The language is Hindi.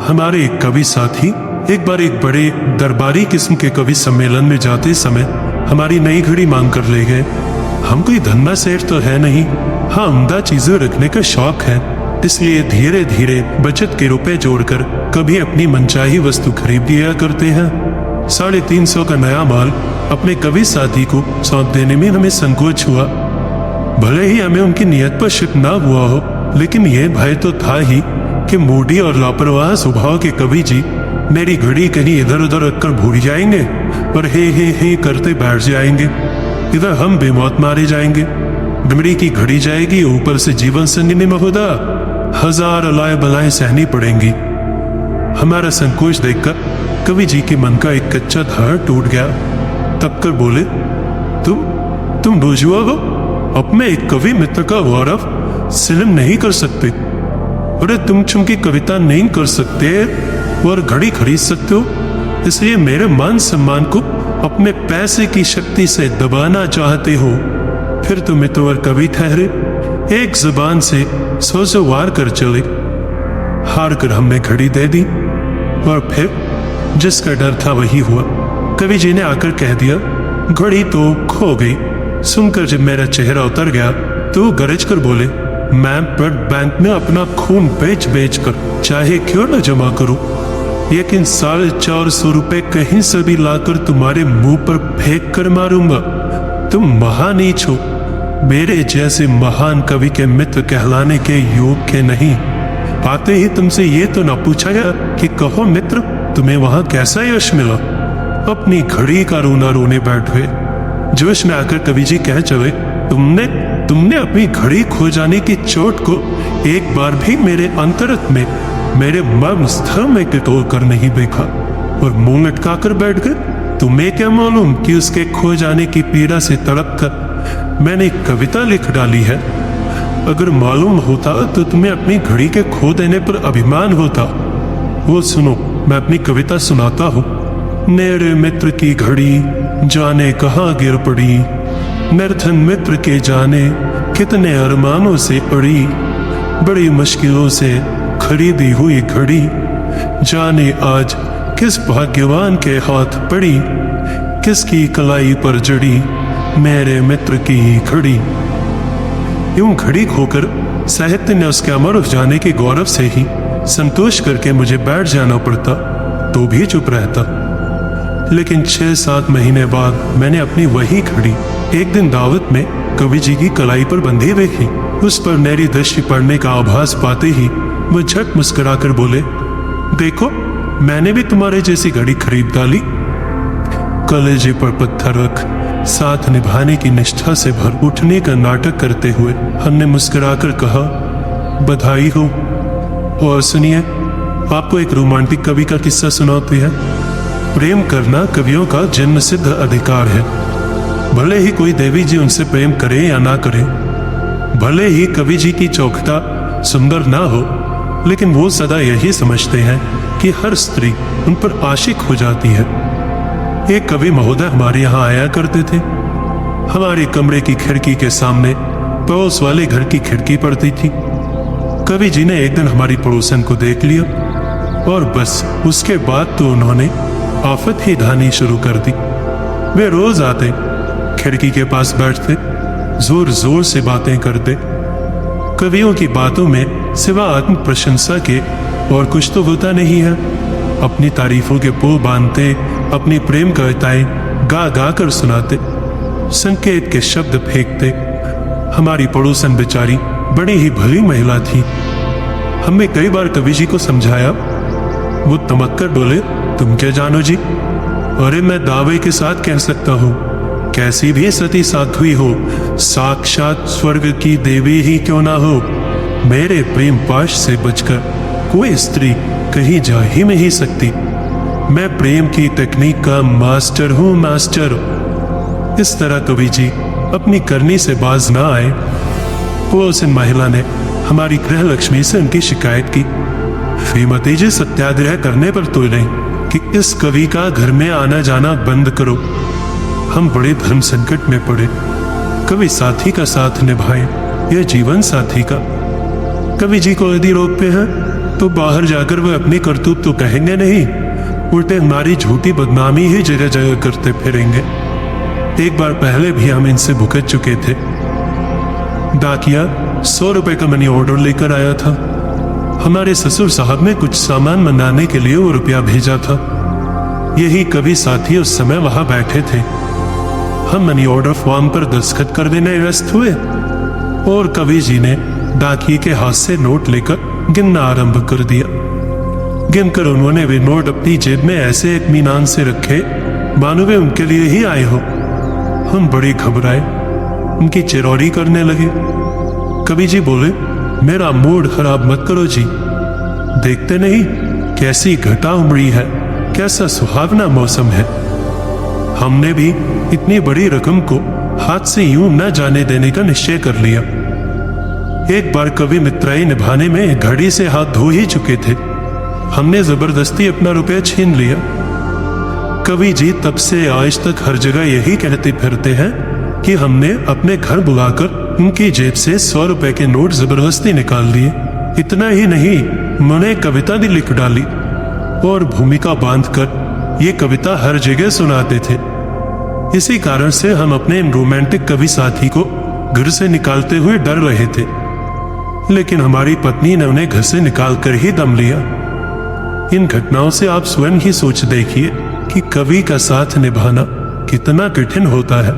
हमारे एक कवि साथी एक बार एक बड़े दरबारी किस्म के कवि सम्मेलन में जाते समय हमारी नई घड़ी मांग कर ले गए। हम कोई धन्ना सेठ तो है नहीं, हाँ उम्दा चीजें रखने का शौक है, इसलिए धीरे धीरे बचत के रुपए जोड़कर कभी अपनी मनचाही वस्तु खरीद लिया करते हैं। 350 का नया माल अपने कवि साथी को सौंप देने में हमें संकोच हुआ। भले ही हमें उनकी नियत पर शक ना हुआ हो, लेकिन यह भय तो था ही कि मूडी और लापरवाह स्वभाव के कवि जी मेरी घड़ी कहीं इधर उधर रखकर भूल जाएंगे और हे करते बैठ जाएंगे। इधर हम बेमौत मारे जाएंगे, घड़ी की घड़ी जाएगी, ऊपर से जीवन संगिनी महोदा 1000 अलाय बलाएं सहनी पड़ेंगी। हमारा संकोच देखकर कवि जी के मन का एक कच्चा धार टूट गया। तब कर बोले, तुम बुझुआ हो, अपने एक कवि मित्र का गौरव सिलम नहीं कर सकते। अरे तुम चुनकी कविता नहीं कर सकते और घड़ी खरीद सकते हो, इसलिए मेरे मान सम्मान को अपने पैसे की शक्ति से दबाना चाहते हो। फिर तुम तो और कवि ठहरे, एक जुबान से 100 वार कर चले। हार कर हमने घड़ी दे दी और फिर जिसका डर था वही हुआ। कवि जी ने आकर कह दिया, घड़ी तो खो गई। सुनकर जब मेरा चेहरा उतर गया तो गरज कर बोले, मैं ब्लड बैंक में अपना खून बेच कर चाहे क्यों न जमा करूं, लेकिन 450 रुपए कहीं से भी लाकर तुम्हारे मुंह पर फेंक कर मारूंगा। तुम महानीच हो, मेरे जैसे महान कवि के मित्र कहलाने के योग्य नहीं। आते ही तुमसे ये तो न पूछा गया कि कहो मित्र, तुम्हें वहां कैसा यश मिला। अपनी घड़ी का रोना रोने बैठ गए। जोश में आकर कवि जी कह चले, तुमने अपनी घड़ी खो जाने की चोट को एक बार भी मेरे अंतरत में, मेरे मर्म स्थल में टिटोल कर नहीं देखा और मुंह लटका कर बैठ गए। तुम्हें क्या मालूम कि उसके खो जाने की पीड़ा से तड़प कर मैंने एक कविता लिख डाली है। अगर मालूम होता तो तुम्हें अपनी घड़ी के खो देने पर अभिमान होता। वो सुनो, मैं अपनी कविता सुनाता हूँ। मेरे मित्र की घड़ी जाने कहाँ गिर पड़ी, निर्धन मित्र के जाने कितने अरमानों से पड़ी। बड़ी मुश्किलों से खरीदी हुई घड़ी जाने आज किस भाग्यवान के हाथ पड़ी। किसकी कलाई पर जड़ी मेरे मित्र की घड़ी। यूं घड़ी खोकर साहित्य ने उसके अमर हो जाने के गौरव से ही संतोष करके मुझे बैठ जाना पड़ता, तो भी चुप रहता। लेकिन 6-7 महीने बाद मैंने अपनी वही घड़ी एक दिन दावत में कवि जी की कलाई पर बंधी देखी। उस पर मेरी दृष्टि पड़ने का आभास पाते ही वो झट मुस्कुराकर बोले, देखो मैंने भी तुम्हारे जैसी घड़ी खरीद डाली। कलेजे पर पत्थर रख साथ निभाने की निष्ठा से भर उठने का नाटक करते हुए हमने मुस्कुराकर कहा, बधाई हो। और सुनिए, आपको एक रोमांटिक कवि का किस्सा सुनाते हैं। प्रेम करना कवियों का जन्म सिद्ध अधिकार है। भले ही कोई देवी जी उनसे प्रेम करे या ना करे, भले ही कवि जी की चौखटा सुंदर ना हो, लेकिन वो सदा यही समझते हैं कि हर स्त्री उन पर आशिक हो जाती है। एक कवि महोदय हमारे यहाँ आया करते थे। हमारे कमरे की खिड़की के सामने पड़ोस वाले घर की खिड़की पड़ती थी। कवि जी ने एक दिन हमारी पड़ोसन को देख लिया और बस उसके बाद तो उन्होंने आफत ही ढानी शुरू कर दी। वे रोज आते, खिड़की के पास बैठते, जोर जोर से बातें करते। कवियों की बातों में सिवा आत्म प्रशंसा के और कुछ तो होता नहीं है। अपनी तारीफों के पो बांधते, अपनी प्रेम कविताएं गा गा कर सुनाते, संकेत के शब्द फेंकते। हमारी पड़ोसन बेचारी बड़ी ही भली महिला थी। हमने कई बार कवि जी को समझाया। वो तमक कर बोले, तुम क्या जानो जी। अरे मैं दावे के साथ कह सकता हूँ, कैसी भी सती साध्वी हो, साक्षात स्वर्ग की देवी ही क्यों ना हो, मेरे प्रेम पाश से बचकर कोई स्त्री कहीं जा ही नहीं सकती। मैं प्रेम की तकनीक का मास्टर हूँ, मास्टर। इस तरह कवि जी अपनी करनी से बाज ना आए। वो उस महिला ने हमारी गृह लक्ष्मी से उनकी शिकायत की। श्रीमती जी सत्याग्रह करने पर तो नहीं कि इस कवि का घर में आना जाना बंद करो। हम बड़े धर्म संकट में पड़े। कवि साथी का साथ निभाए, यह जीवन साथी का। कवि जी को यदि रोकते हैं तो बाहर जाकर वह अपनी करतूत तो कहेंगे नहीं, उल्टे हमारी झूठी बदनामी ही जगह जगह करते फिरेंगे। एक बार पहले भी हम इनसे भुगत चुके थे। डाकिया 100 रुपए का मनी ऑर्डर लेकर आया था। हमारे ससुर साहब ने कुछ सामान मंगाने के लिए वो रुपया भेजा था। यही कवि साथी उस समय वहां बैठे थे। हम मनी ऑर्डर फॉर्म पर दस्तखत कर देने व्यस्त हुए और कवि जी ने डाकिए के हाथ से नोट लेकर गिनना आरंभ कर दिया। गिनकर उन्होंने वे नोट अपनी जेब में ऐसे इत्मीनान से रखे मानो वे उनके लिए ही आए हो। हम बड़े घबराए, उनकी चिरौरी करने लगे। कवि जी बोले, मेरा मूड खराब मत करो जी, देखते नहीं कैसी घटा उमड़ी है, कैसा सुहावना मौसम है। हमने भी इतनी बड़ी रकम को हाथ से यूं न जाने देने का निश्चय कर लिया। एक बार कवि मित्राई निभाने में घड़ी से हाथ धो ही चुके थे। हमने जबरदस्ती अपना रुपया छीन लिया। कवि जी तब से आज तक हर जगह यही कहते फिरते हैं कि हमने अपने घर बुलाकर उनकी जेब से 100 रुपए के नोट जबरदस्ती निकाल लिए। इतना ही नहीं, उन्होंने कविता भी लिख डाली और भूमिका बांधकर ये कविता हर जगह सुनाते थे। इसी कारण से हम अपने इन रोमांटिक कवि साथी को घर से निकालते हुए डर रहे थे, लेकिन हमारी पत्नी ने उन्हें घर से निकालकर ही दम लिया। इन घटनाओं से आप स्वयं ही सोच देखिए कि कवि का साथ निभाना कितना कठिन होता है।